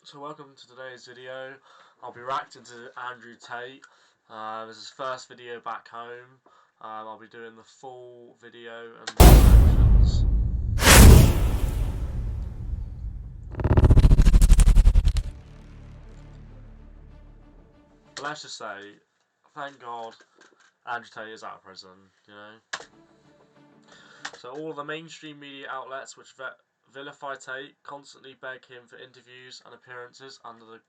So welcome to today's video. I'll be reacting to Andrew Tate. This is his first video back home. I'll be doing the full video and reactions. But let's just say, thank God Andrew Tate is out of prison, you know. So all the mainstream media outlets which vilify Tate constantly beg him for interviews and appearances under the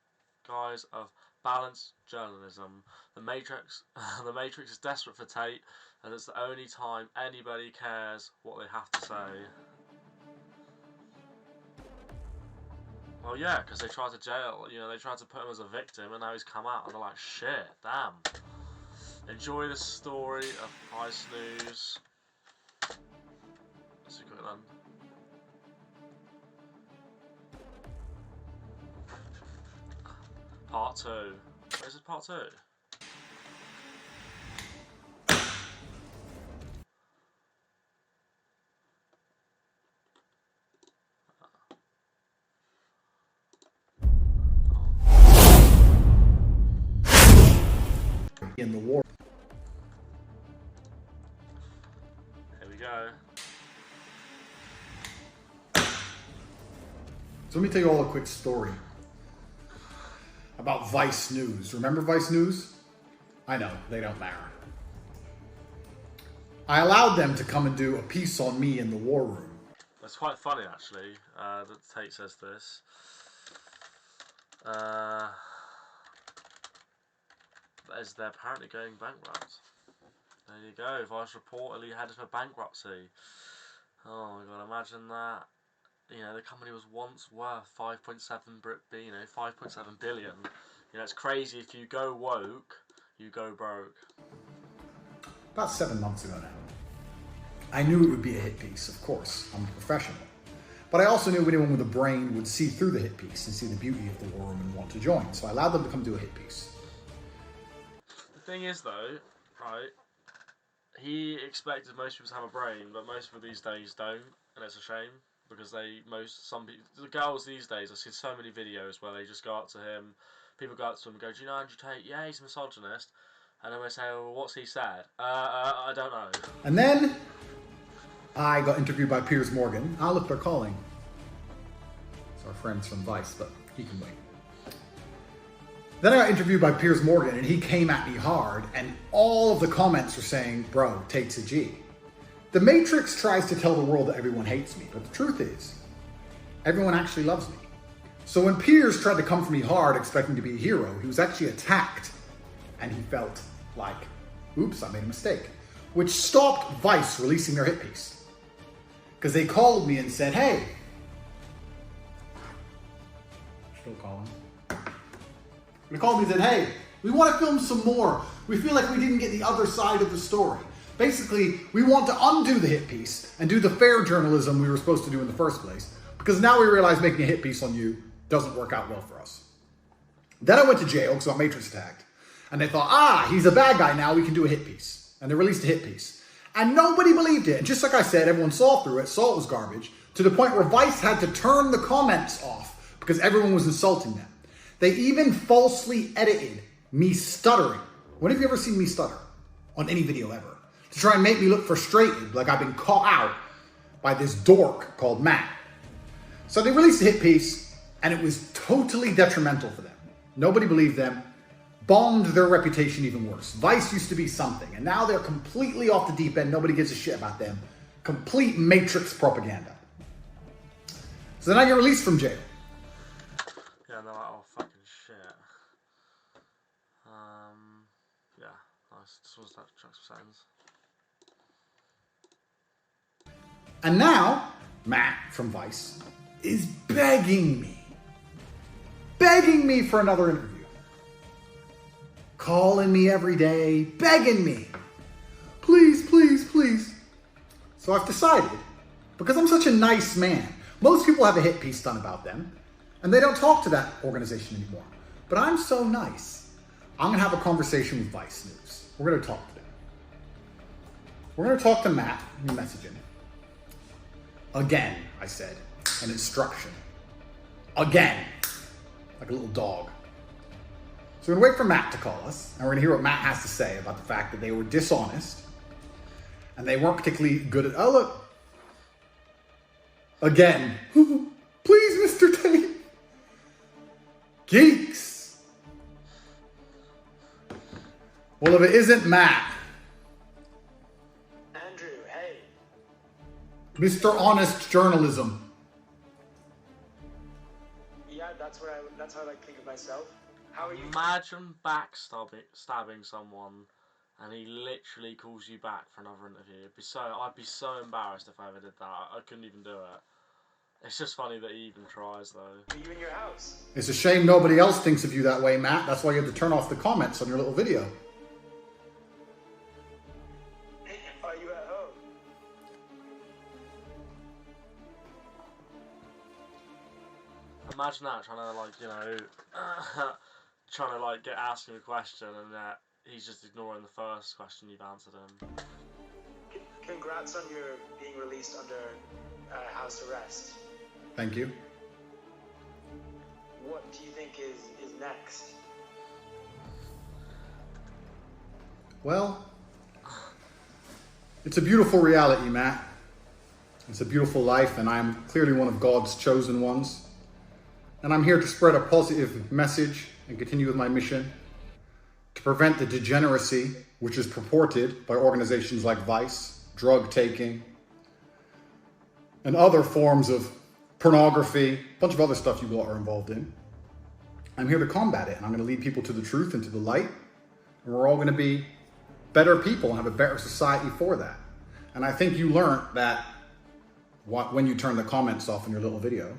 guise of balanced journalism. The Matrix is desperate for Tate, and it's the only time anybody cares what they have to say. Well, yeah, because they tried to jail, they tried to put him as a victim, and now he's come out, and they're like, shit, damn. Enjoy the story of Vice News. Let's go then. Part 2. Where's part 2? In the war. Here we go. So let me tell you all a quick story about Vice News. Remember Vice News? I know, they don't matter. I allowed them to come and do a piece on me in the war room. That's quite funny, actually, that Tate says this. As they're apparently going bankrupt. There you go, Vice reportedly headed for bankruptcy. Oh my god, imagine that. The company was once worth 5.7 billion. It's crazy. If you go woke, you go broke. About 7 months ago now. I knew it would be a hit piece, of course. I'm a professional. But I also knew anyone with a brain would see through the hit piece and see the beauty of the war room and want to join. So I allowed them to come do a hit piece. The thing is, though, right, he expected most people to have a brain, but most people these days don't, and it's a shame. Because the girls these days, I've seen so many videos where they just go up to him, people go up to him and go, do you know Andrew Tate? Yeah, he's a misogynist. And then they say, well, what's he said? I don't know. And then I got interviewed by Piers Morgan. Ah, look, they're calling. It's our friends from Vice, but he can wait. Then I got interviewed by Piers Morgan, and he came at me hard, and all of the comments were saying, bro, Tate's a G. The Matrix tries to tell the world that everyone hates me, but the truth is, everyone actually loves me. So when Piers tried to come for me hard, expecting to be a hero, he was actually attacked, and he felt like, oops, I made a mistake, which stopped Vice releasing their hit piece. Because they called me and said, hey, still calling. They called me and said, hey, we want to film some more. We feel like we didn't get the other side of the story. Basically, we want to undo the hit piece and do the fair journalism we were supposed to do in the first place, because now we realize making a hit piece on you doesn't work out well for us. Then I went to jail because I got Matrix attacked, and they thought, he's a bad guy now, we can do a hit piece. And they released a hit piece. And nobody believed it. And just like I said, everyone saw through it, saw it was garbage, to the point where Vice had to turn the comments off because everyone was insulting them. They even falsely edited me stuttering. When have you ever seen me stutter on any video ever? To try and make me look frustrated, like I've been caught out by this dork called Matt. So they released a hit piece, and it was totally detrimental for them. Nobody believed them, bombed their reputation even worse. Vice used to be something, and now they're completely off the deep end. Nobody gives a shit about them. Complete Matrix propaganda. So then I get released from jail. Yeah, they're like, oh, fucking shit. Yeah, nice. This was that tracks for seconds. And now, Matt from Vice is begging me for another interview. Calling me every day, begging me. Please, please, please. So I've decided, because I'm such a nice man, most people have a hit piece done about them, and they don't talk to that organization anymore. But I'm so nice, I'm going to have a conversation with Vice News. We're going to talk to them. We're going to talk to Matt, and message him. Again, I said, an instruction. Again. like a little dog. So we're going to wait for Matt to call us, and we're going to hear what Matt has to say about the fact that they were dishonest, and they weren't particularly good at... Oh, look. Again. Please, Mr. Tate. Geeks. Well, if it isn't Matt. Andrew, hey. Mr. Honest Journalism. Yeah, that's how I like to think of myself. How are you? Imagine stabbing someone, and he literally calls you back for another interview. I'd be so embarrassed if I ever did that. I couldn't even do it. It's just funny that he even tries, though. Are you in your house? It's a shame nobody else thinks of you that way, Matt. That's why you had to turn off the comments on your little video. Are you at home? Imagine that, trying to get ask him a question, and that he's just ignoring the first question you've answered him. Congrats on your being released under house arrest. Thank you. What do you think is next? Well, it's a beautiful reality, Matt. It's a beautiful life, and I'm clearly one of God's chosen ones. And I'm here to spread a positive message and continue with my mission to prevent the degeneracy which is purported by organizations like Vice, drug taking, and other forms of pornography, a bunch of other stuff you lot are involved in. I'm here to combat it, and I'm going to lead people to the truth and to the light, and we're all going to be better people and have a better society for that. And I think you learned that when you turn the comments off in your little video,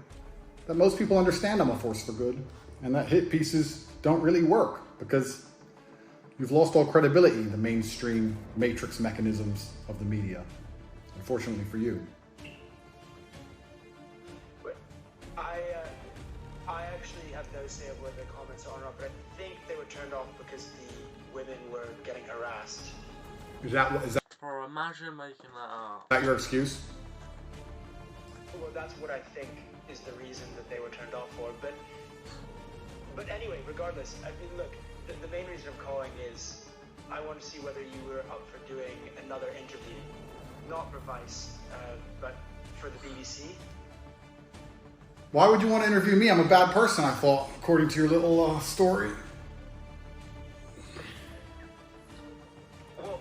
that most people understand I'm a force for good, and that hit pieces don't really work because you've lost all credibility in the mainstream matrix mechanisms of the media, unfortunately for you. I actually have no say of whether the comments are on or not, but I think they were turned off because the women were getting harassed. Is that Bro, imagine making that up. your excuse? Well, that's what I think is the reason that they were turned off for. But anyway, regardless, I mean, look, the main reason I'm calling is I want to see whether you were up for doing another interview, not for Vice, but for the BBC. Why would you want to interview me? I'm a bad person, I thought, according to your little story. Well,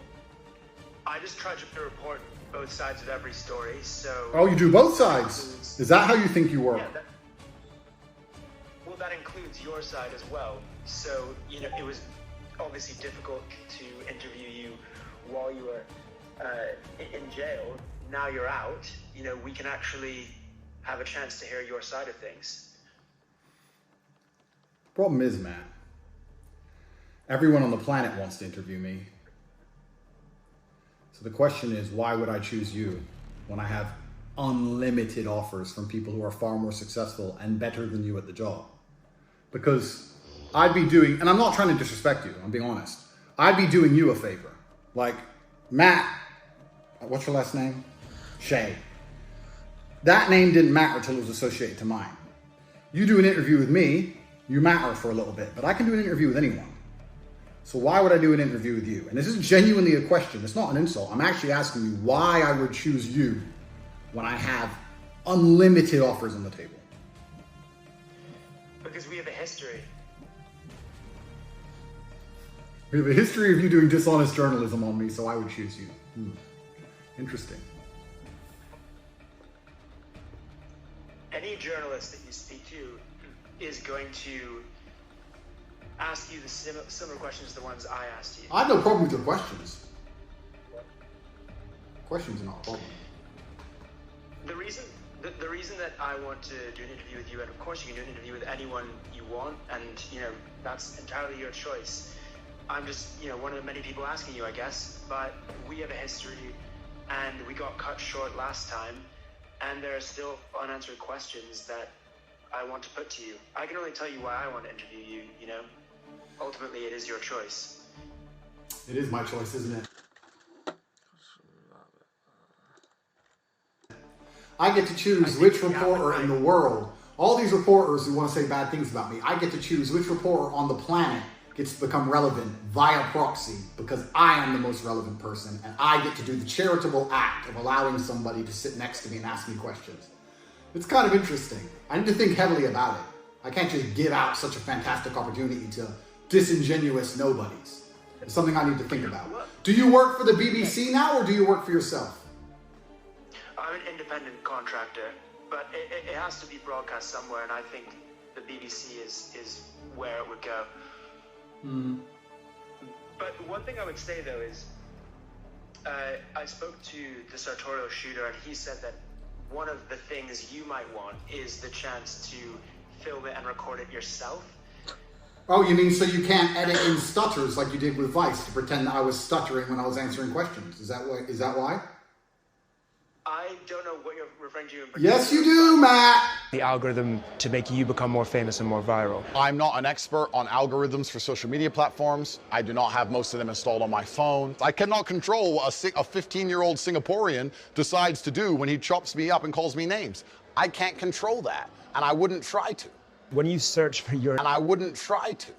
I just try to report both sides of every story, so... Oh, you do both sides? Is that how you think you work? Yeah, that includes your side as well. So, it was obviously difficult to interview you while you were in jail. Now you're out. We can actually have a chance to hear your side of things. Problem is, Matt, everyone on the planet wants to interview me. So the question is, why would I choose you when I have unlimited offers from people who are far more successful and better than you at the job? Because I'd be doing, and I'm not trying to disrespect you, I'm being honest, I'd be doing you a favor. Like, Matt, what's your last name? Shay. That name didn't matter until it was associated to mine. You do an interview with me, you matter for a little bit, but I can do an interview with anyone. So why would I do an interview with you? And this is genuinely a question. It's not an insult. I'm actually asking you why I would choose you when I have unlimited offers on the table. Because we have a history. We have a history of you doing dishonest journalism on me, so I would choose you. Interesting. Any journalist that you speak to is going to ask you the similar questions to the ones I asked you. I have no problem with your questions. Questions are not a problem. The reason that I want to do an interview with you, and of course you can do an interview with anyone you want, and that's entirely your choice. I'm just one of the many people asking you, I guess. But we have a history, and we got cut short last time, and there are still unanswered questions that I want to put to you. I can only tell you why I want to interview you. Ultimately, it is your choice. It is my choice, isn't it? I get to choose which reporter in the world All these reporters who want to say bad things about me, I get to choose which reporter on the planet gets to become relevant via proxy because I am the most relevant person and I get to do the charitable act of allowing somebody to sit next to me and ask me questions. It's kind of interesting. I need to think heavily about it. I can't just give out such a fantastic opportunity to disingenuous nobodies. It's something I need to think about. Do you work for the BBC now or do you work for yourself? I'm an independent contractor, but it has to be broadcast somewhere, and I think the BBC is where it would go. Mm-hmm. But one thing I would say, though, is I spoke to the sartorial shooter, and he said that one of the things you might want is the chance to film it and record it yourself. Oh, you mean so you can't edit in stutters like you did with Vice to pretend that I was stuttering when I was answering questions? Is that why? I don't know what you're referring to. Yes, you do, Matt. The algorithm to make you become more famous and more viral. I'm not an expert on algorithms for social media platforms. I do not have most of them installed on my phone. I cannot control what a 15-year-old Singaporean decides to do when he chops me up and calls me names. I can't control that, and I wouldn't try to. When you search for your And I wouldn't try to.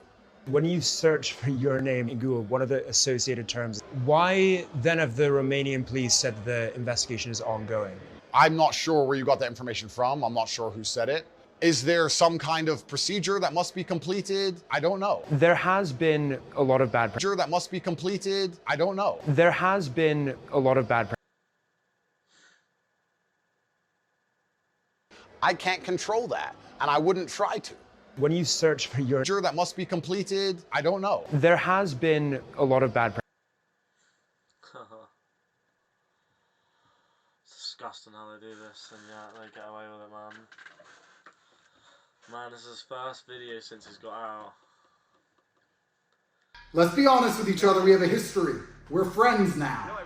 When you search for your name in Google, what are the associated terms? Why then have the Romanian police said the investigation is ongoing? I'm not sure where you got that information from. I'm not sure who said it. Is there some kind of procedure that must be completed? I don't know. There has been a lot of bad Procedure that must be completed? I don't know. There has been a lot of bad I can't control that, and I wouldn't try to. When you search for your Procedure that must be completed? I don't know. There has been a lot of bad It's disgusting how they do this, and yeah, they get away with it, man. Man, this is his first video since he's got out. Let's be honest with each other. We have a history. We're friends now.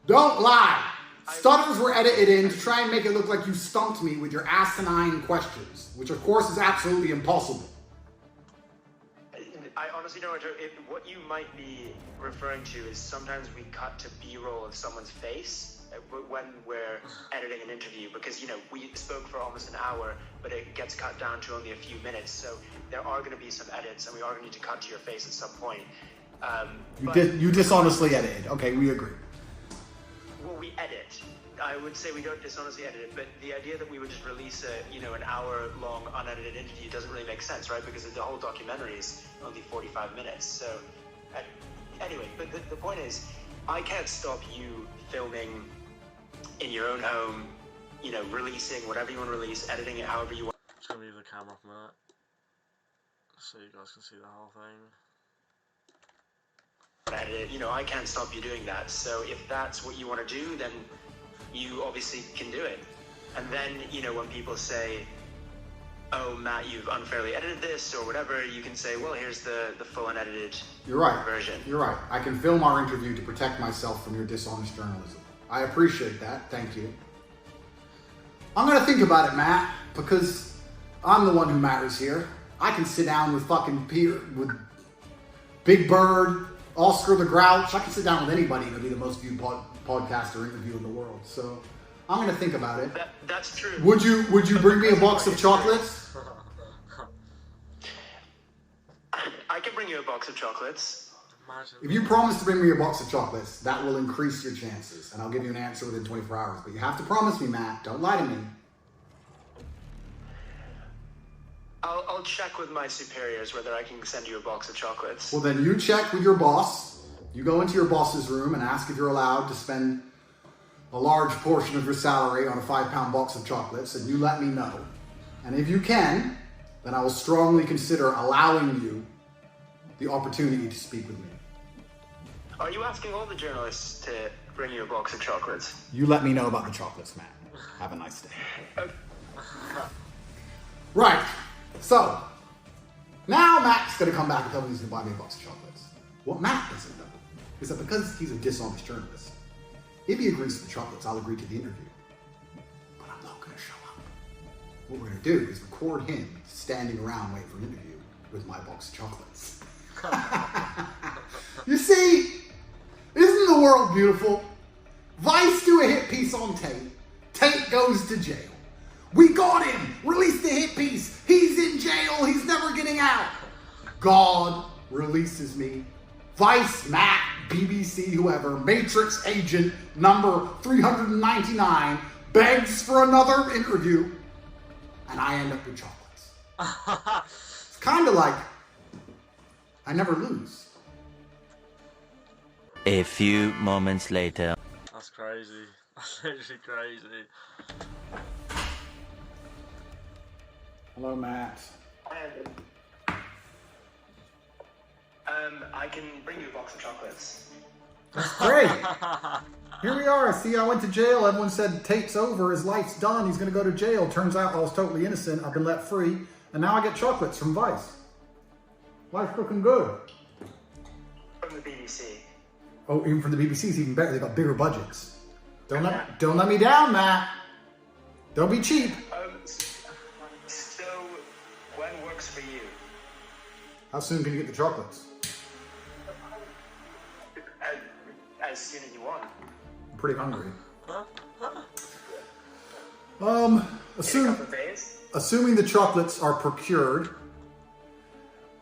Don't lie. Stutters were edited in to try and make it look like you stumped me with your asinine questions, which of course is absolutely impossible. I honestly don't know what you might be referring to is sometimes we cut to B-roll of someone's face when we're editing an interview because, you know, we spoke for almost an hour, but it gets cut down to only a few minutes. So there are going to be some edits and we are going to need to cut to your face at some point. You dishonestly edited. Okay, we agree. Well, we edit. I would say we don't dishonestly edit it, but the idea that we would just release an hour-long unedited interview doesn't really make sense, right? Because the whole documentary is only 45 minutes. So, anyway, but the point is, I can't stop you filming in your own home, you know, releasing whatever you want to release, editing it however you want. I'm just gonna move the camera from that so you guys can see the whole thing. Edit it. You know, I can't stop you doing that. So if that's what you want to do, then you obviously can do it. And then, you know, when people say, oh, Matt, you've unfairly edited this or whatever, you can say, well, here's the full unedited version. You're right. I can film our interview to protect myself from your dishonest journalism. I appreciate that. Thank you. I'm going to think about it, Matt, because I'm the one who matters here. I can sit down with fucking Peter, with Big Bird, Oscar the Grouch. I can sit down with anybody and it'll be the most viewed podcast or interview in the world. So I'm going to think about it. That's true. Would you bring me a box of chocolates? I can bring you a box of chocolates. If you promise to bring me a box of chocolates, that will increase your chances. And I'll give you an answer within 24 hours. But you have to promise me, Matt. Don't lie to me. I'll check with my superiors whether I can send you a box of chocolates. Well, then you check with your boss. You go into your boss's room and ask if you're allowed to spend a large portion of your salary on a 5-pound box of chocolates, and you let me know. And if you can, then I will strongly consider allowing you the opportunity to speak with me. Are you asking all the journalists to bring you a box of chocolates? You let me know about the chocolates, Matt. Have a nice day. Okay. Right. So, now Matt's going to come back and tell me he's going to buy me a box of chocolates. What Matt doesn't know is that because he's a dishonest journalist, if he agrees to the chocolates, I'll agree to the interview. But I'm not going to show up. What we're going to do is record him standing around waiting for an interview with my box of chocolates. You see, isn't the world beautiful? Vice do a hit piece on Tate. Tate goes to jail. We got him! Release the hit piece! He's in jail! He's never getting out! God releases me. Vice, Matt, BBC, whoever, Matrix agent number 399 begs for another interview, and I end up with chocolates. It's kind of like I never lose. A few moments later. That's crazy. That's literally crazy. Hello, Matt. I can bring you a box of chocolates. Great. Here we are. See, I went to jail. Everyone said Tate's over. His life's done. He's going to go to jail. Turns out I was totally innocent. I've been let free. And now I get chocolates from Vice. Life's looking good. From the BBC. Oh, even from the BBC, it's even better. They got bigger budgets. Don't let me down, Matt. Don't be cheap. So, when works for you? How soon can you get the chocolates? As soon as you want. I'm pretty hungry. In a couple of days? Assuming the chocolates are procured.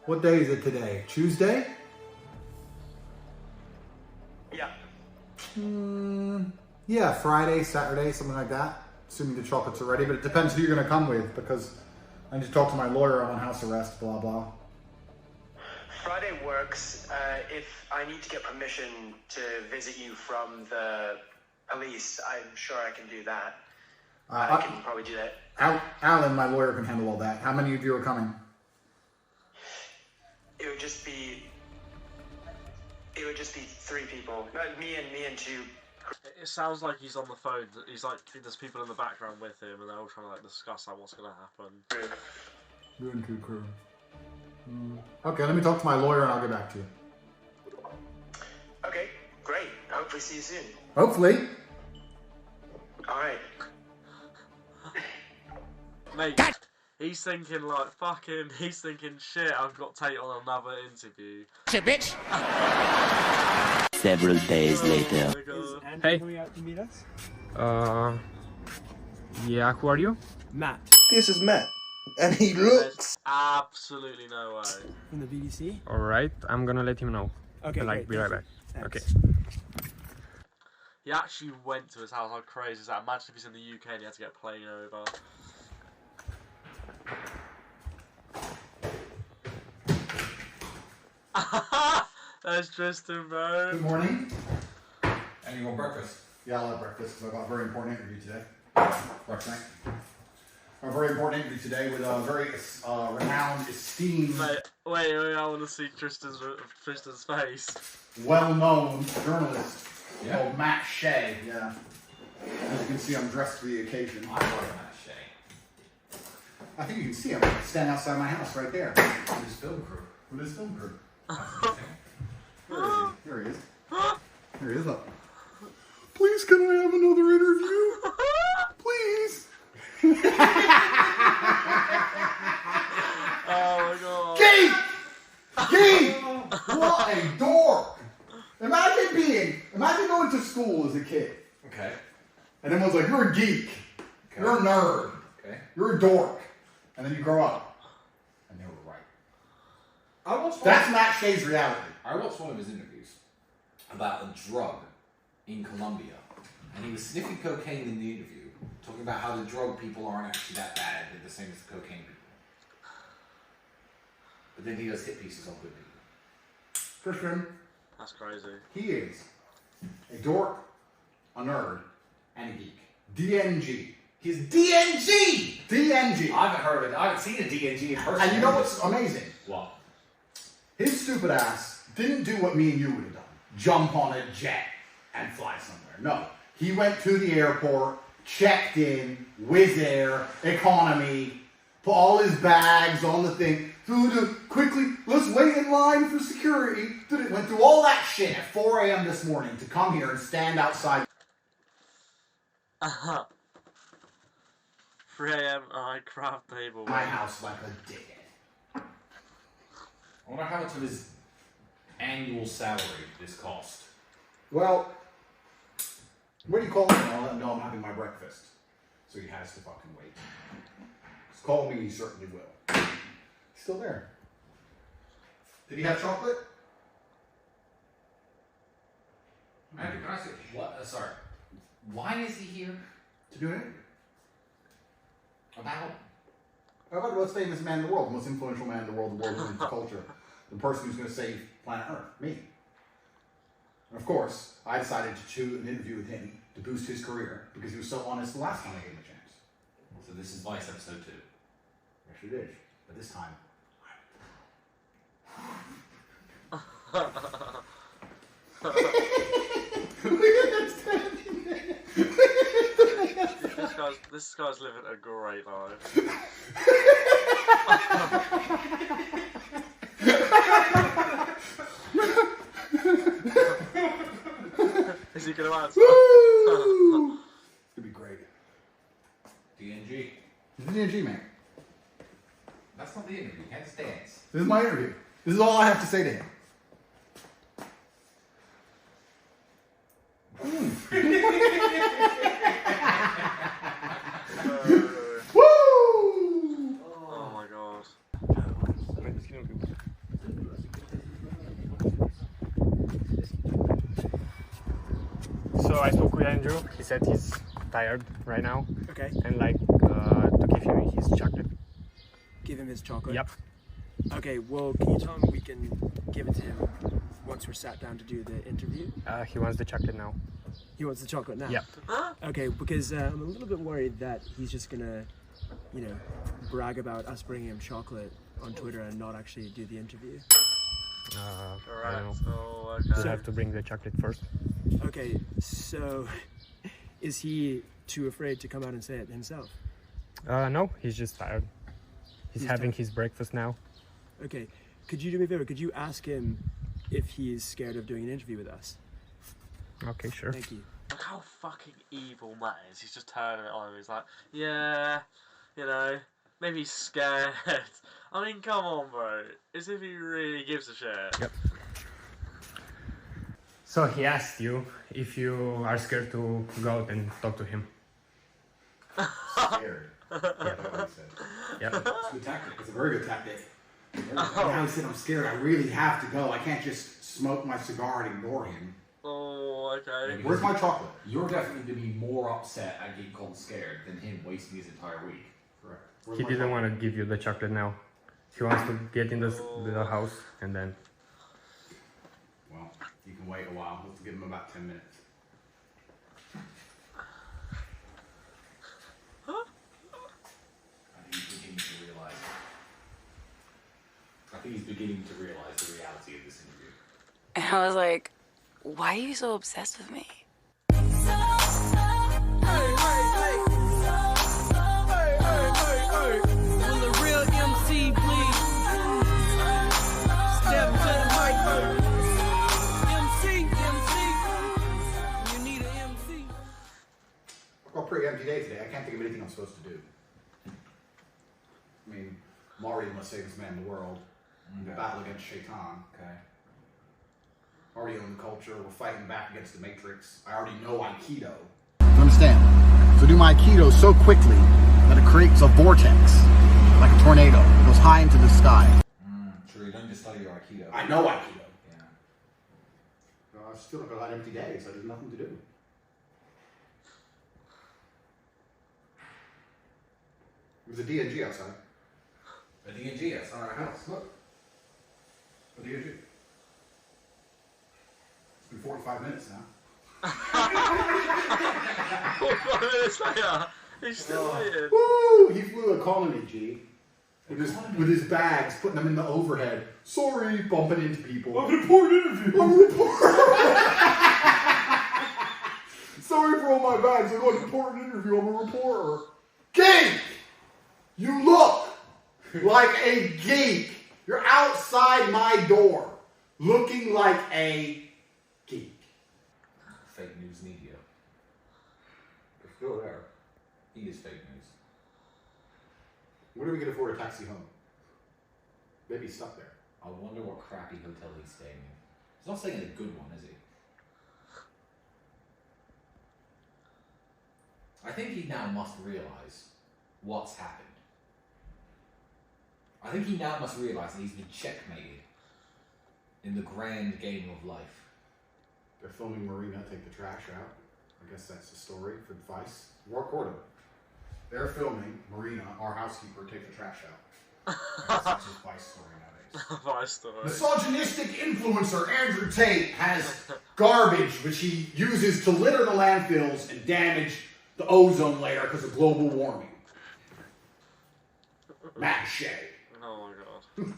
What day is it today? Tuesday? Yeah. Yeah, Friday, Saturday, something like that. Assuming the chocolates are ready, but it depends who you're going to come with because I need to talk to my lawyer on house arrest, blah, blah. Friday works. If I need to get permission to visit you from the police, I'm sure I can do that. I can probably do that. Alan, my lawyer, can handle all that. How many of you are coming? It would just be 3 people. Me and 2. It sounds like he's on the phone. He's like, there's people in the background with him, and they're all trying to like discuss like what's gonna happen. You and 2 crew. Okay, let me talk to my lawyer and I'll get back to you. Okay, great. Hopefully see you soon. Hopefully. Alright. Mate, he's thinking like, he's thinking, shit, I've got Tate on another interview. Shit, bitch! Several days later. Hey. Coming out to meet us? Yeah, who are you? Matt. This is Matt. And he looks... There's absolutely no way. From the BBC? Alright, I'm gonna let him know. Okay, Like, great, be right thank back. you. Okay. Thanks. He actually went to his house. How crazy is that? Imagine if he's in the UK and he had to get a plane over. There's Tristan, bro. Good morning. And you want breakfast? Yeah, I'll have breakfast because I've got a very important interview today. Breakfast. A very important interview today with a very renowned, esteemed, Wait, I want to see Tristan's face. well-known journalist Yeah. called Matt Shea. Yeah. As you can see, I'm dressed for the occasion. I like Matt Shea. I think you can see him. Stand outside my house right there. With his film crew. With his film crew. Here he is. Here he is. Look. Please, can I have another interview? Please. Oh my god. Keith! What a dork! Imagine going to school as a kid. Okay. And everyone's like, you're a geek. Okay. You're a nerd. Okay. You're a dork. And then you grow up. And they were right. That's Matt Shea's reality. I watched one of his interviews about a drug in Colombia. And he was sniffing cocaine in the interview, talking about how the drug people aren't actually that bad. They're the same as the cocaine people. But then he does hit pieces on good people. Christian, That's crazy. he is a dork, a nerd, and a geek. DNG. He's DNG! DNG. I haven't heard of it. I haven't seen a DNG in person. And you know what's amazing? What? His stupid ass didn't do what me and you would have done. Jump on a jet and fly somewhere. No. He went to the airport, checked in, Wizz Air, economy, put all his bags on the thing, quickly, let's wait in line for security. Went through all that shit at 4 a.m. this morning to come here and stand outside. 3 a.m. craft table. My house like a dickhead. I wonder how much of his annual salary this cost. Well, what do you call it? I'll let him know I'm having my breakfast. So he has to fucking wait. Just call me, he certainly will. He's still there. Did he have chocolate? Andrew, can I say what? Sorry. Why is he here? To do an interview. About? About the most famous man in the world, the most influential man in the world leading to culture. The person who's going to save planet Earth. Me. And of course, I decided to choose an interview with him to boost his career because he was so honest the last time I gave him a chance. So this is Vice episode 2. Actually did. But this time, this guy's living a great life. Is he going to answer? It'd be great. DNG. He's the DNG man. That's not the interview. Can't dance. This is my interview. This is all I have to say to him. Woo! Oh my god. So I spoke with Andrew. He said he's tired right now. Okay. And like to give him his chocolate. Give him his chocolate? Yep. Okay, well, can you tell him we can give it to him once we're sat down to do the interview? He wants the chocolate now. He wants the chocolate now? Yep. Okay, because I'm a little bit worried that he's just gonna, you know, brag about us bringing him chocolate on Twitter and not actually do the interview. I Correct. don't know. Oh, So okay. I have to bring the chocolate first. Okay, so is he too afraid to come out and say it himself? No, he's just tired. He's having tired. his breakfast now. Okay, could you do me a favor? Could you ask him if he's scared of doing an interview with us? Okay, sure. Thank you. Look how fucking evil Matt is. He's just turning it on. He's like, yeah, you know, maybe he's scared. I mean, come on, bro. As if he really gives a shit. Yep. So he asked you if you are scared to go out and talk to him. Scared. Yeah, that's what he said. Yep. It's a good tactic. It's a very good tactic. Now he said, I'm scared. I really have to go. I can't just smoke my cigar and ignore him. Oh, okay. Where's my chocolate? You're definitely going to be more upset at getting called scared than him wasting his entire week. Correct. He didn't want to give you the chocolate now. He wants to get in the house and then. Well, you can wait a while. Let's give him about 10 minutes. I think he's beginning to realize the reality of this interview. And I was like, why are you so obsessed with me? Will a real MC please step to the mic? MC, you need an MC. I've got a pretty empty day today. I can't think of anything I'm supposed to do. I mean, I'm already the most famous man in the world. Okay. Battle against Shaitan. Okay. Already own the culture. We're fighting back against the Matrix. I already know Aikido. You understand? So do my Aikido so quickly that it creates a vortex, like a tornado. It goes high into the sky. Sure, you don't just study your Aikido. I know Aikido. Yeah. I've still got a lot of empty days, so there's nothing to do. There's a DNG outside. A DNG, that's not our house. Look. A DNG. It's been 45 minutes now. 45 minutes later, he's still here. Woo! He flew economy, G. With his bags, putting them in the overhead. Sorry, bumping into people. I'm an important interview. I'm a reporter. Sorry for all my bags. I got an important interview. I'm a reporter. Geek! You look like a geek. You're outside my door, looking like a geek. Fake news media. They're still there. He is fake news. When are we going to afford a taxi home? Maybe he's stuck there. I wonder what crappy hotel he's staying in. He's not staying in a good one, is he? I think he now must realise what's happened. I think he now must realise that he's been checkmated in the grand game of life. They're filming Marina take the trash out. I guess that's the story for Vice. Recorded. They're filming Marina, our housekeeper, take the trash out. I guess that's his Vice story nowadays. Vice story. Misogynistic influencer Andrew Tate has garbage which he uses to litter the landfills and damage the ozone layer because of global warming. Matt Shea. Oh my god.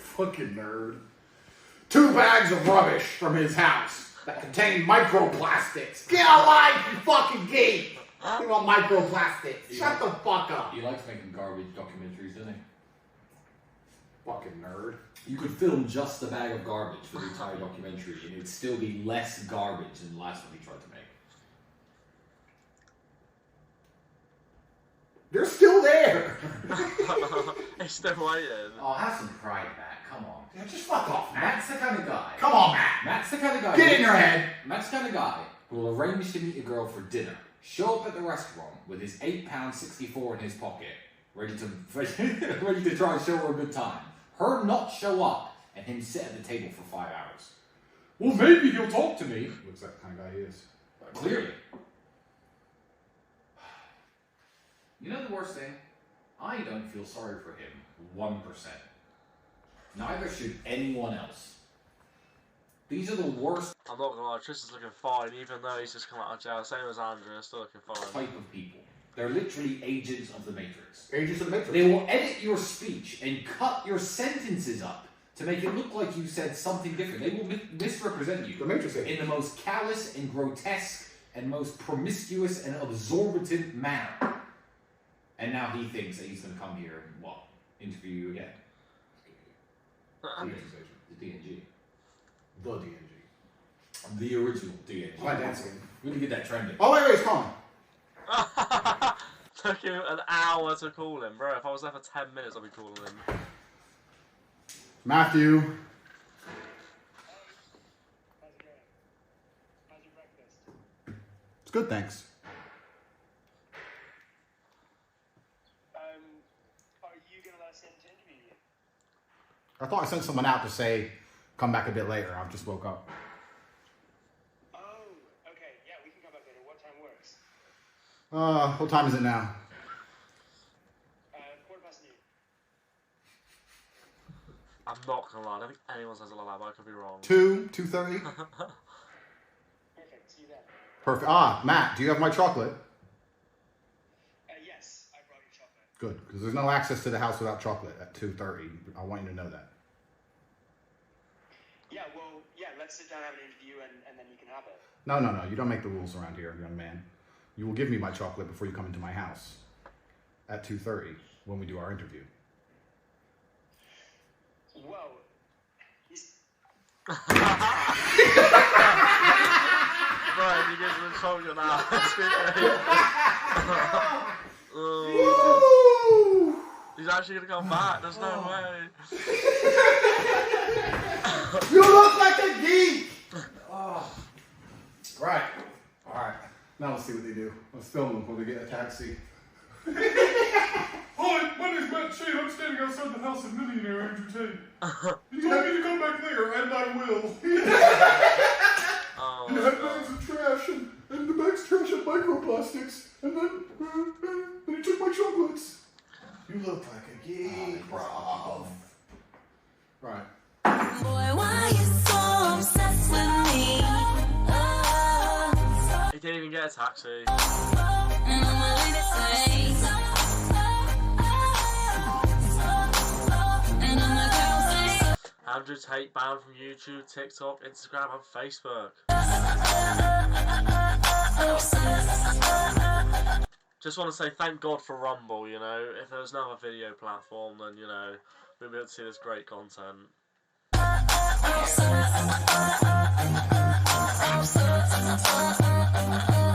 Fucking nerd. 2 bags of rubbish from his house that contain microplastics. Get a life, you fucking geek! Think about microplastics. Shut the fuck up. He likes making garbage documentaries, doesn't he? Fucking nerd. You could film just a bag of garbage for the entire documentary, and it'd still be less garbage than the last one he tried to make. They're still there. He's still waiting. Oh, have some pride, Matt. Come on. Yeah, just fuck off, Matt. Matt's the kind of guy. Come on, Matt. Matt's the kind of guy. Get in your head. Matt's the kind of guy who will arrange to meet a girl for dinner, show up at the restaurant with his £8.64 in his pocket, ready to try and show her a good time. Her not show up, and him sit at the table for 5 hours. Well, maybe he'll talk to me. Looks like the kind of guy he is. Clearly. You know the worst thing? I don't feel sorry for him 1%. Neither should anyone else. These are the worst I'm not gonna lie, Tristan's looking fine, even though he's just come out of jail. Same as Andrew, still looking fine. type of people. They're literally agents of the Matrix. Agents of the Matrix. They will edit your speech and cut your sentences up to make it look like you said something different. They will misrepresent you. The Matrix in the most callous and grotesque and most promiscuous and absorbent manner. And now he thinks that he's going to come here and what? Interview you again. The DNG. The DNG. The original DNG. Am I dancing? We need to get that trending. Oh, wait, it's calling. Took him an hour to call him, bro. If I was there for 10 minutes, I'd be calling him. Matthew. How's it going? How's your breakfast? It's good, thanks. Are you gonna let us in to interview you? I thought I sent someone out to say, come back a bit later. I just woke up. Oh, okay. Yeah, we can come back later. What time works? What time is it now? noon. I'm not gonna lie, I don't think anyone says it like that, but I could be wrong. 2:30? Perfect. See you then. Perfect. Ah, Matt, do you have my chocolate? Yes, I brought you chocolate. Good, because there's no access to the house without chocolate at 2:30. I want you to know that. Yeah, well, yeah, let's sit down and have an interview and then you can have it. No. You don't make the rules around here, young man. You will give me my chocolate before you come into my house at 2:30 when we do our interview. Well, he's... Brian, you guys are in trouble now. He's actually gonna come back, there's no way. You look like a geek! Oh. Right. Alright. Now let's see what they do. Let's film them when we get a taxi. Hi, my name's Matt Tate. I'm standing outside the house of millionaire Andrew Tate. He told me to come back later, and I will. Oh, he had bags of trash, and the bags of trash had microplastics, and then he took my chocolates. You look like a geek, bro. Right. Boy, why you so obsessed with me? he didn't even get a taxi. And I'm ready to say. And I'm a girl say. Andrew Tate banned from YouTube, TikTok, Instagram, and Facebook. Just want to say thank God for Rumble, you know. If there was no other video platform, then, you know, we'd be able to see this great content.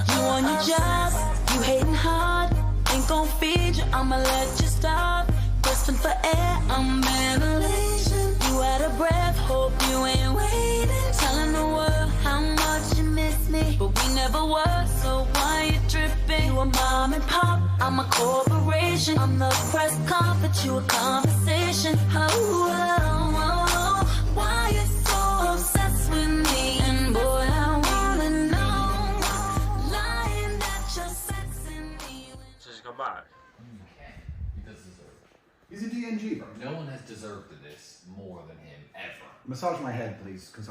You on your job, you hating hard. Ain't gon' feed you, I'ma let you starve. Grasping for air, I'm ventilation. You out of breath, hope you ain't waiting. Telling the world how much you miss me, but We never were, so why you tripping? You a mom and pop, I'm a corporation. I'm the press conference, you a conversation. Why you so obsessed with me? And boy, I wanna know, lying that you're sexing me. So she's gone back. Okay. He does deserve it. He's a DNG, bro. No one has deserved this more than him, ever. Massage my head, please, because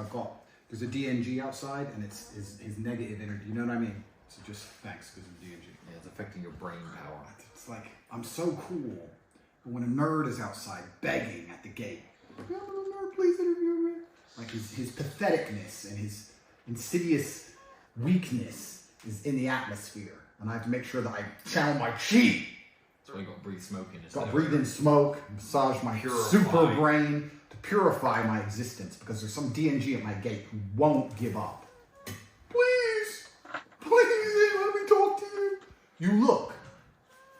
there's a DNG outside, and it's his negative energy. You know what I mean? So just thanks, because of DNG. Yeah, it's affecting your brain power. It's like, I'm so cool, but when a nerd is outside begging at the gate, I'm a nerd, please interview me. Like his patheticness and his insidious weakness is in the atmosphere, and I have to make sure that I channel my chi. So you got to breathe smoke in. Got to breathe in smoke, massage my super brain to purify my existence, because there's some DNG at my gate who won't give up. Please, let me talk to you. You look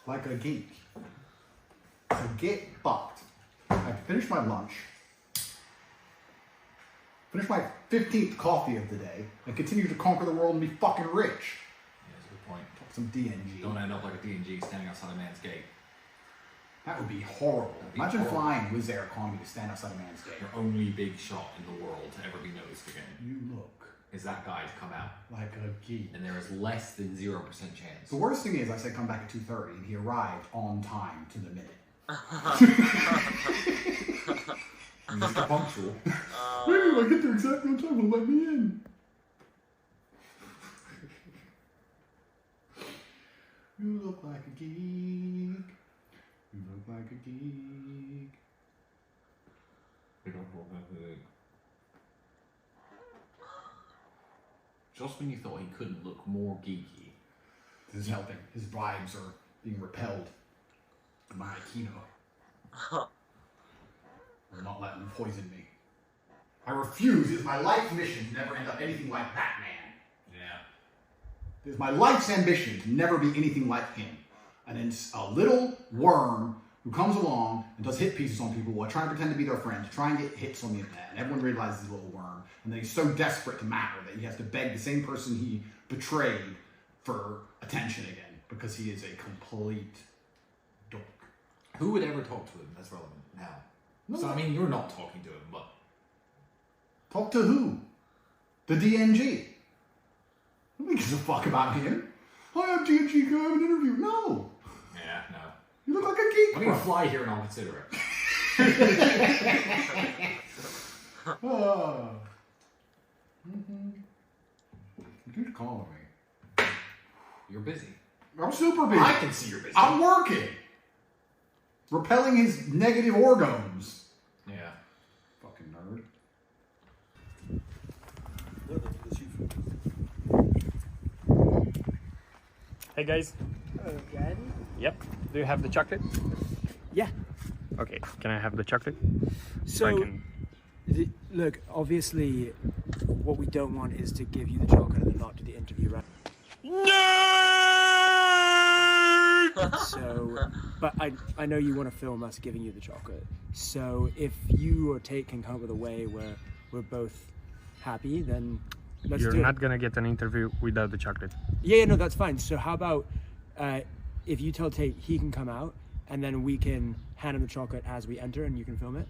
like a geek. So get fucked. I finished my lunch, finish my 15th coffee of the day, and continue to conquer the world and be fucking rich. Yeah, that's a good point. Some DNG. Don't end up like a DNG standing outside a man's gate. That would be horrible. Imagine flying Wizz Air economy to stand outside a man's gate. Your only big shot in the world to ever be noticed again. You look is that guy to come out. Like a geek. And there is less than 0% chance. The worst thing is, I said come back at 2:30, and he arrived on time to the minute. Mr. Punctual. Maybe if I get there exactly on time, will let me in. You look like a geek. You look like a geek. You don't look like a geek. Just when you thought he couldn't look more geeky. This is helping. His vibes are being repelled by my Aikido. Will not let them poison me. I refuse. It is my life's mission to never end up anything like that man. Yeah. It is my life's ambition to never be anything like him. And then a little worm who comes along and does hit pieces on people while trying to pretend to be their friend, to try and get hits on the internet. And everyone realizes he's a little worm. And then he's so desperate to matter that he has to beg the same person he betrayed for attention again, because he is a complete dork. Who would ever talk to him that's relevant now? No. So, I mean, you're not talking to him, but... Talk to who? The DNG. Nobody gives a fuck about him. Hi, I'm DNG, can I have an interview? No. Yeah, no. You look like a geek. I'm going to fly here and I'll consider it. Dude, calling me. You're busy. I'm super busy. I can see you're busy. I'm working. Repelling his negative organs. Yeah. Fucking nerd. Hey guys. Hello, Daddy. Yep. Do you have the chocolate? Yeah. Okay. Can I have the chocolate? So, look, obviously, what we don't want is to give you the chocolate and then not do the interview, right? So, but I know you want to film us giving you the chocolate. So if you or Tate can come up with a way where we're both happy, then let's You're do not it. gonna get an interview without the chocolate. Yeah, no, that's fine. So how about if you tell Tate he can come out, and then we can hand him the chocolate as we enter, and you can film it?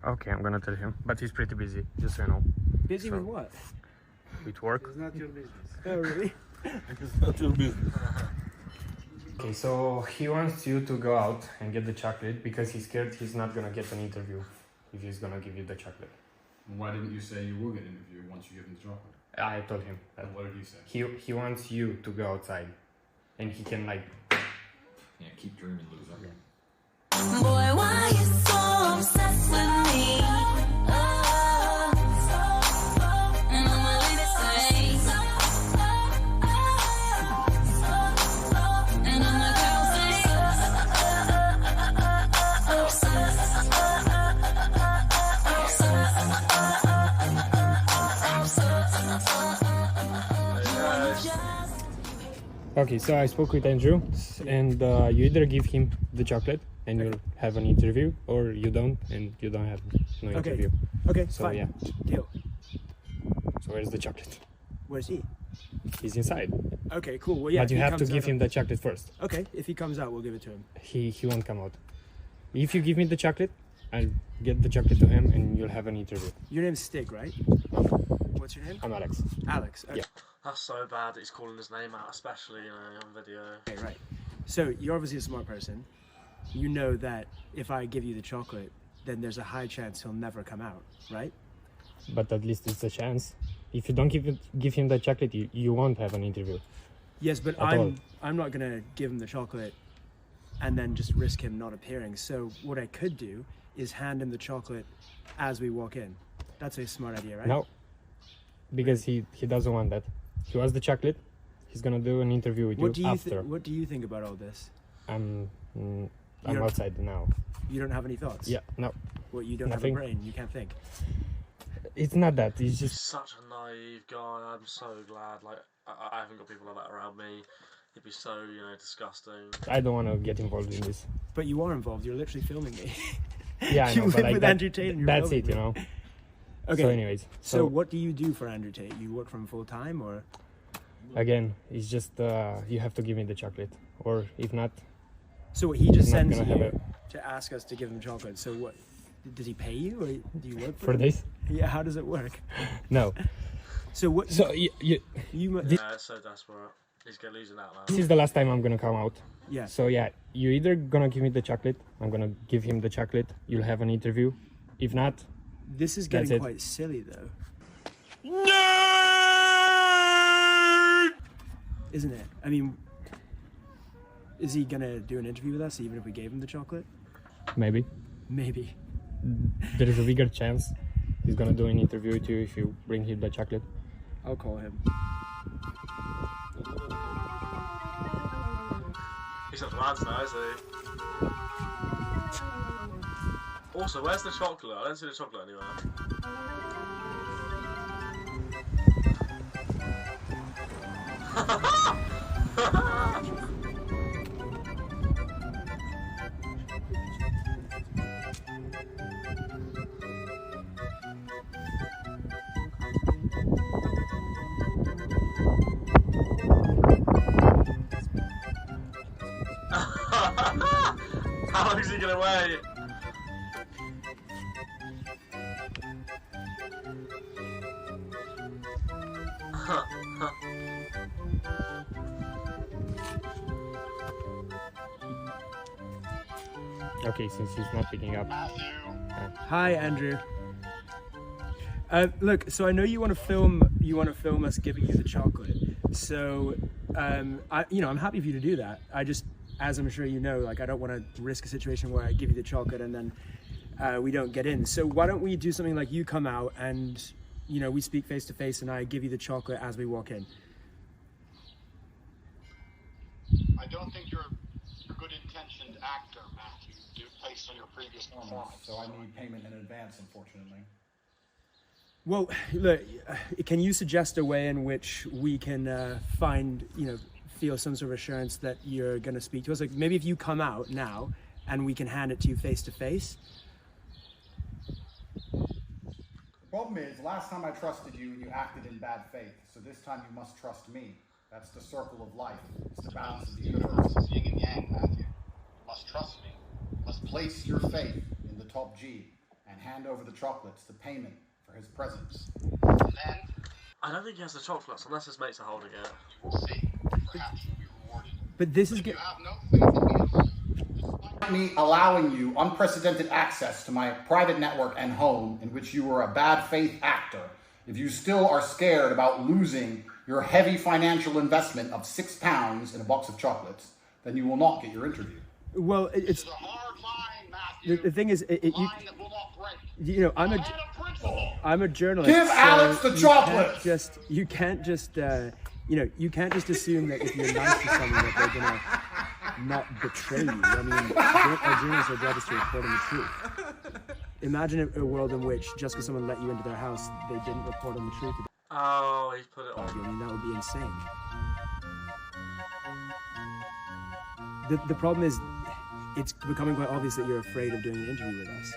Okay, I'm gonna tell him, but he's pretty busy, just so you know. Busy with what? With work. It's not your business. Oh, really? It's not your business. Okay, so he wants you to go out and get the chocolate because he's scared he's not gonna get an interview if he's gonna give you the chocolate. Why didn't you say you will get an interview once you give him the chocolate? I told him that. And what did he say? He wants you to go outside, and he can like. Yeah, keep dreaming, loser. Yeah. Boy, why you so obsessed with me? And I'ma leave it say. And I'ma go Okay, so I spoke with Andrew, and you either give him the chocolate and you'll have an interview, or you don't, and you don't have no interview. Okay, So fine. yeah. Deal. So where's the chocolate? Where's he? He's inside. Okay, cool. Well, yeah. But you if he have to comes give out him the chocolate first. Okay, if he comes out, we'll give it to him. He won't come out. If you give me the chocolate, I'll get the chocolate to him and you'll have an interview. Your name's Stig, right? What's your name? I'm Alex. Alex. Okay. Yeah. That's so bad that he's calling his name out, especially on video. Okay, right. So you're obviously a smart person. You know that if I give you the chocolate, then there's a high chance he'll never come out, right? But at least it's a chance. If you don't give him the chocolate, you won't have an interview. Yes, but I'm not gonna give him the chocolate and then just risk him not appearing. So what I could do is hand him the chocolate as we walk in. That's a smart idea, right? No, because he doesn't want that. He wants the chocolate. He's gonna do an interview with you after. What do you think about all this? I'm outside now. You don't have any thoughts? Yeah, no. What, you don't Nothing. have a brain? You can't think? It's not that. It's He's just such a naive guy. I'm so glad. Like I haven't got people like that around me. It'd be so disgusting. I don't want to get involved in this. But you are involved. You're literally filming me. Yeah, I know. You But live like with that, Andrew Tate and you're that's filming it, you me. know. Okay. So, anyways, So what do you do for Andrew Tate? You work for him full time, or? Again, it's just you have to give me the chocolate, or if not. So he just he's not sends gonna have you it. to ask us to give him chocolate. So what? Does he pay you, or do you work for For him? this? Yeah. How does it work? No. So what? So you Yeah, it's so desperate. He's gonna lose it out now. This is the last time I'm gonna come out. Yeah. So yeah, you're either gonna give me the chocolate, I'm gonna give him the chocolate, you'll have an interview. If not, This is that's getting it. quite silly, though. Isn't it? I mean, is he gonna do an interview with us even if we gave him the chocolate? Maybe. Maybe. There is a bigger chance he's gonna do an interview with you if you bring him the chocolate. I'll call him. He's not lads now, is he? Also, where's the chocolate? I don't see the chocolate anywhere. How long is he gonna wait? Okay, since he's not picking up. Hi, Andrew. Look, so I know you want to film. You want to film us giving you the chocolate. So, I'm happy for you to do that. I just, as I'm sure you know, like I don't want to risk a situation where I give you the chocolate and then we don't get in. So why don't we do something like you come out and we speak face to face and I give you the chocolate as we walk in. I don't think you're a good intentioned actor, Matthew, based on your previous performance. So I need payment in advance, unfortunately. Well, look, can you suggest a way in which we can feel some sort of assurance that you're going to speak to us? Like maybe if you come out now and we can hand it to you face to face. The problem is, last time I trusted you, you acted in bad faith. So this time you must trust me. That's the circle of life. It's the balance of the universe. It's yin and yang, Matthew. You must trust me. You must place your faith in the top G and hand over the chocolates, the payment for his presence. And then I don't think he has the chocolates unless his mates are holding it. we'll see. Perhaps you'll be rewarded. But this is You have no faith in me. Despite me allowing you unprecedented access to my private network and home in which you were a bad faith actor, if you still are scared about losing your heavy financial investment of £6 in a box of chocolates, then you will not get your interview. Well, it's a hard line, Matthew. the thing is, Line that will not break. I'm a journalist. Give Alex the chocolate. You can't just assume that if you're nice to someone that they're gonna not betray you. I mean, our journalists are job is to report on the truth. Imagine a world in which just because someone let you into their house, they didn't report on the truth. Oh, he's put it on. I mean, that would be insane. The problem is, it's becoming quite obvious that you're afraid of doing an interview with us.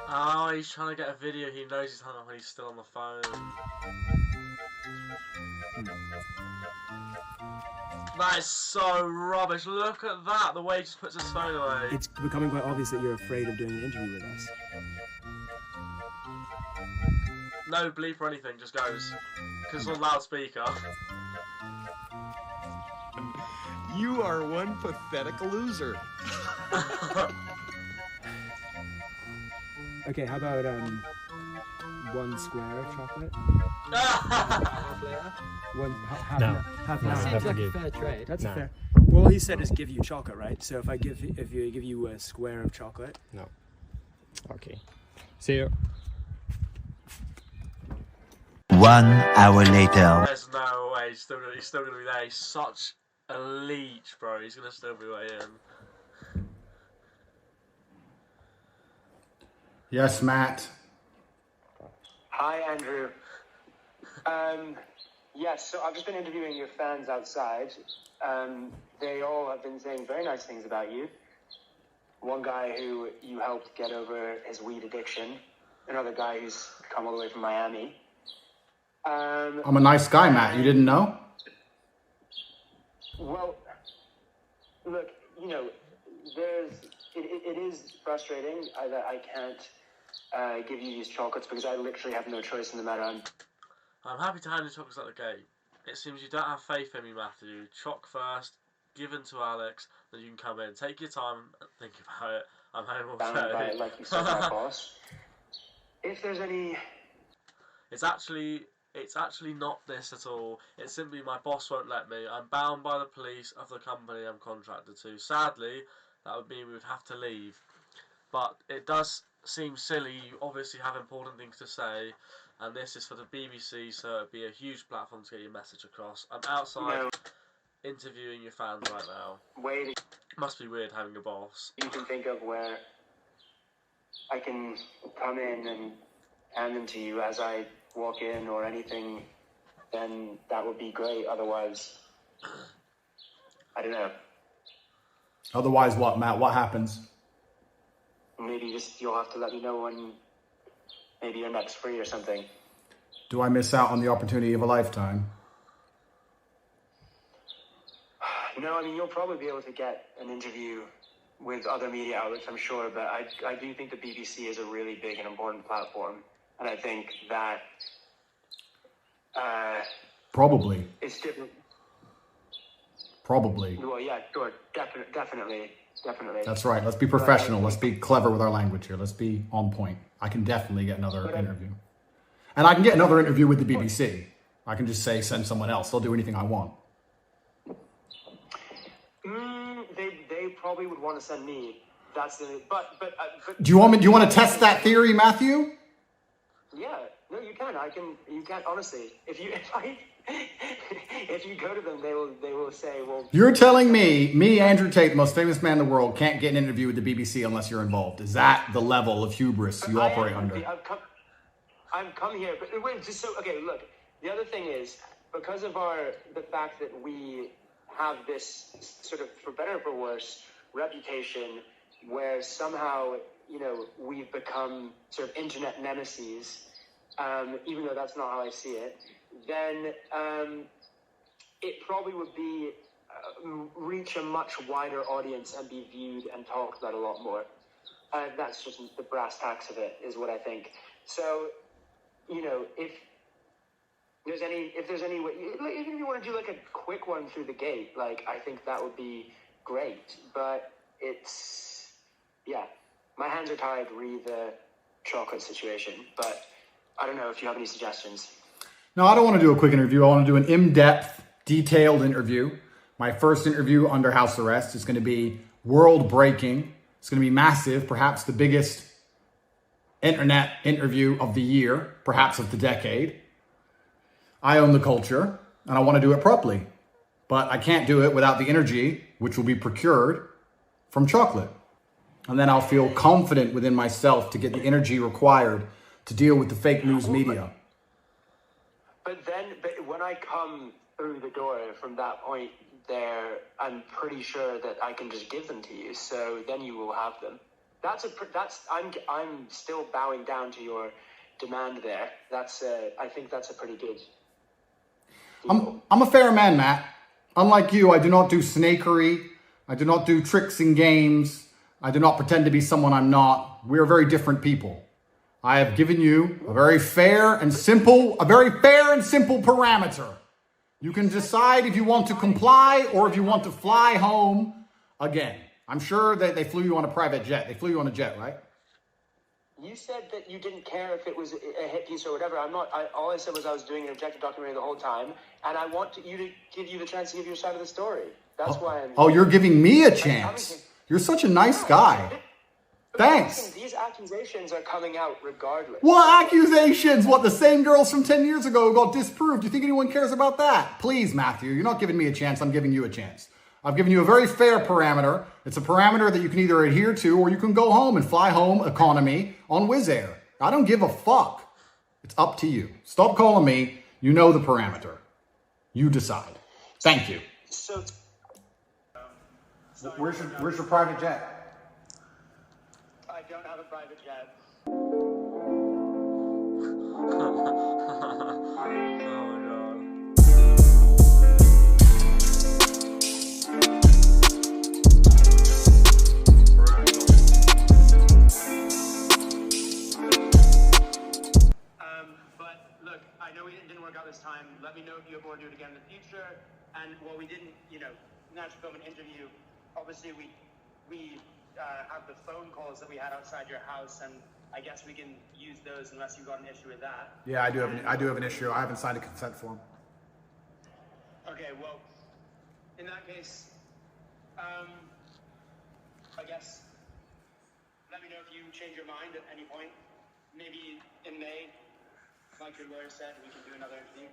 Oh, he's trying to get a video. He knows he's hung up and he's still on the phone. That is so rubbish. Look at that. The way he just puts his phone away. It's becoming quite obvious that you're afraid of doing an interview with us. No bleep or anything, just goes. Because it's on loudspeaker. You are one pathetic loser. Okay, how about 1 square of chocolate? Half later. Half No. half No, an hour. I Seems like a forgive. fair trade. That's No. fair. Well, all he said is give you chocolate, right? So if you give you a square of chocolate, No. Okay. See you. 1 hour later. There's no way he's still gonna be there. He's such a leech, bro. He's gonna still be way in. Yes, Matt. Hi, Andrew. Yes, so I've just been interviewing your fans outside. They all have been saying very nice things about you. One guy who you helped get over his weed addiction. Another guy who's come all the way from Miami. I'm a nice guy, Matt. You didn't know? Well, look, you know, it is frustrating that I can't give you these chocolates because I literally have no choice in the matter. I'm happy to hand you chocolates at the gate. It seems you don't have faith in me, Matthew. Choc first, given to Alex, then you can come in. Take your time, think about it. I'm home all Bound by day. it, like you said, my boss. If there's any... It's actually not this at all. It's simply my boss won't let me. I'm bound by the police of the company I'm contracted to. Sadly, that would mean we would have to leave. But it does seem silly. You obviously have important things to say, and this is for the BBC, so it'd be a huge platform to get your message across. I'm outside interviewing your fans right now. way Must be weird having a boss. you can think of where I can come in and hand them to you as I walk in or anything, then that would be great. Otherwise, I don't know. Otherwise what, Matt? What happens? Maybe just you'll have to let me know when maybe your next free or something. Do I miss out on the opportunity of a lifetime? No, I mean, you'll probably be able to get an interview with other media outlets, I'm sure, but I do think the BBC is a really big and important platform. And I think that Probably. it's different. Probably. Well, yeah, sure, definitely. That's right. Let's be professional. Let's be clever with our language here. Let's be on point. I can definitely get another interview. And I can get another interview with the BBC. I can just say, send someone else. They'll do anything I want. They probably would want to send me. That's the but Do you want to test that theory, Matthew? yeah, no, you can. You can honestly. If you go to them, they will say, well. You're telling me, Andrew Tate, the most famous man in the world, can't get an interview with the BBC unless you're involved. Is that the level of hubris you operate under? I've come here, but wait, just so okay. Look, the other thing is because of the fact that we have this sort of, for better or for worse, reputation where somehow we've become sort of internet nemesis, even though that's not how I see it. Then it probably would be reach a much wider audience and be viewed and talked about a lot more. That's just the brass tacks of it, is what I think. So, if there's any way, even if you want to do like a quick one through the gate, like I think that would be great. But my hands are tied re the chocolate situation. But I don't know if you have any suggestions. No, I don't want to do a quick interview. I want to do an in-depth, detailed interview. My first interview under house arrest is going to be world-breaking. It's going to be massive, perhaps the biggest internet interview of the year, perhaps of the decade. I own the culture, and I want to do it properly. But I can't do it without the energy, which will be procured from chocolate. And then I'll feel confident within myself to get the energy required to deal with the fake news media. But when I come through the door from that point there, I'm pretty sure that I can just give them to you. So then you will have them. I'm still bowing down to your demand there. I think that's a pretty good I'm a fair man, Matt. Unlike you, I do not do snakery. I do not do tricks and games. I do not pretend to be someone I'm not. We are very different people. I have given you a very fair and simple parameter. You can decide if you want to comply or if you want to fly home again. I'm sure that they flew you on a private jet. They flew you on a jet, right? You said that you didn't care if it was a hit piece or whatever. All I said was I was doing an objective documentary the whole time, and I want you to give you the chance to give your side of the story. That's why I'm... Oh, you're giving me a chance. You're such a nice guy. Thanks. These accusations are coming out regardless. What accusations? What, the same girls from 10 years ago got disproved? Do you think anyone cares about that? Please, Matthew, you're not giving me a chance. I'm giving you a chance. I've given you a very fair parameter. It's a parameter that you can either adhere to or you can go home and fly home economy on Wizz Air. I don't give a fuck. It's up to you. Stop calling me. You know the parameter. You decide. Thank you. So, where's your private jet? I don't have a private jet. I know it didn't work out this time. Let me know if you ever want to do it again in the future. And while we didn't, naturally film an interview, obviously we have the phone calls that we had outside your house, and I guess we can use those unless you've got an issue with that. Yeah, I do have an issue. I haven't signed a consent form. Okay, well, in that case, I guess let me know if you change your mind at any point. Maybe in May. Like your lawyer said, we can do another interview.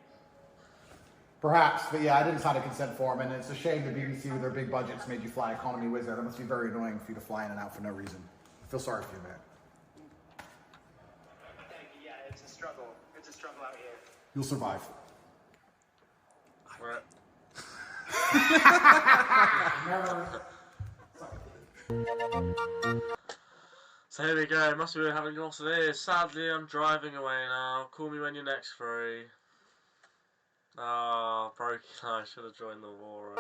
Perhaps, but yeah, I didn't sign a consent form, and it's a shame the BBC with their big budgets made you fly economy Wizz Air. That must be very annoying for you to fly in and out for no reason. I feel sorry for you, man. Thank you. Yeah, it's a struggle. It's a struggle out here. You'll survive. So here we go, must be having lots of this. Sadly, I'm driving away now. Call me when you're next free. Ah, broken. I should have joined the war.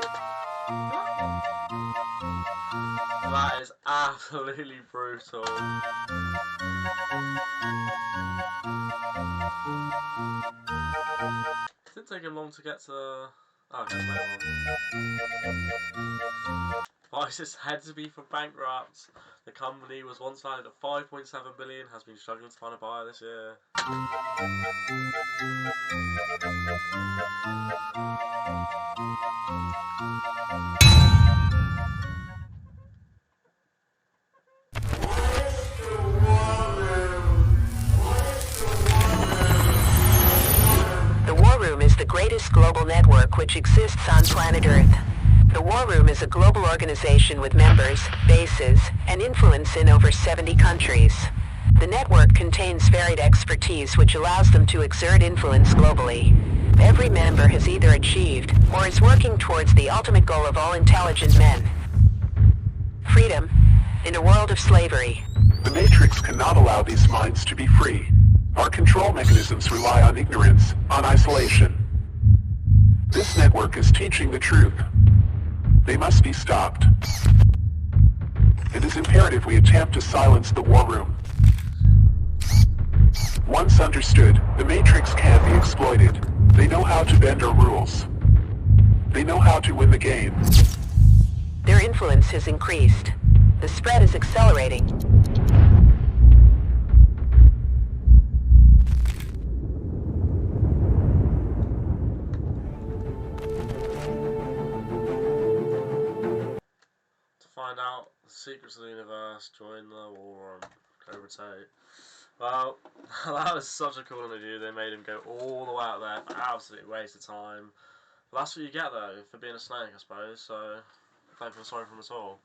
That is absolutely brutal. It didn't take him long to get to... Oh, okay, why is this had to be for bankrupt? The company was once valued at 5.7 billion, has been struggling to find a buyer this year. The War Room is the greatest global network which exists on planet Earth. The War Room is a global organization with members, bases, and influence in over 70 countries. The network contains varied expertise which allows them to exert influence globally. Every member has either achieved, or is working towards the ultimate goal of all intelligent men. Freedom, in a world of slavery. The Matrix cannot allow these minds to be free. Our control mechanisms rely on ignorance, on isolation. This network is teaching the truth. They must be stopped. It is imperative we attempt to silence the War Room. Once understood, the Matrix can be exploited. They know how to bend our rules. They know how to win the game. Their influence has increased. The spread is accelerating. Find out the secrets of the universe, join the war on Andrew Tate. Well, that was such a cool interview. They made him go all the way out there. Absolute waste of time. But that's what you get though for being a snake, I suppose. So I don't feel sorry for him at all.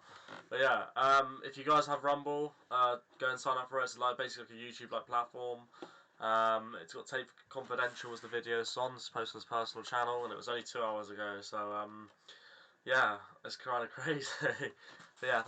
But yeah, if you guys have Rumble, go and sign up for it. It's like basically like a YouTube like platform. It's got Tate Confidential as the video it's on. It's posted on his personal channel, and it was only 2 hours ago. So yeah, it's kind of crazy. But yeah.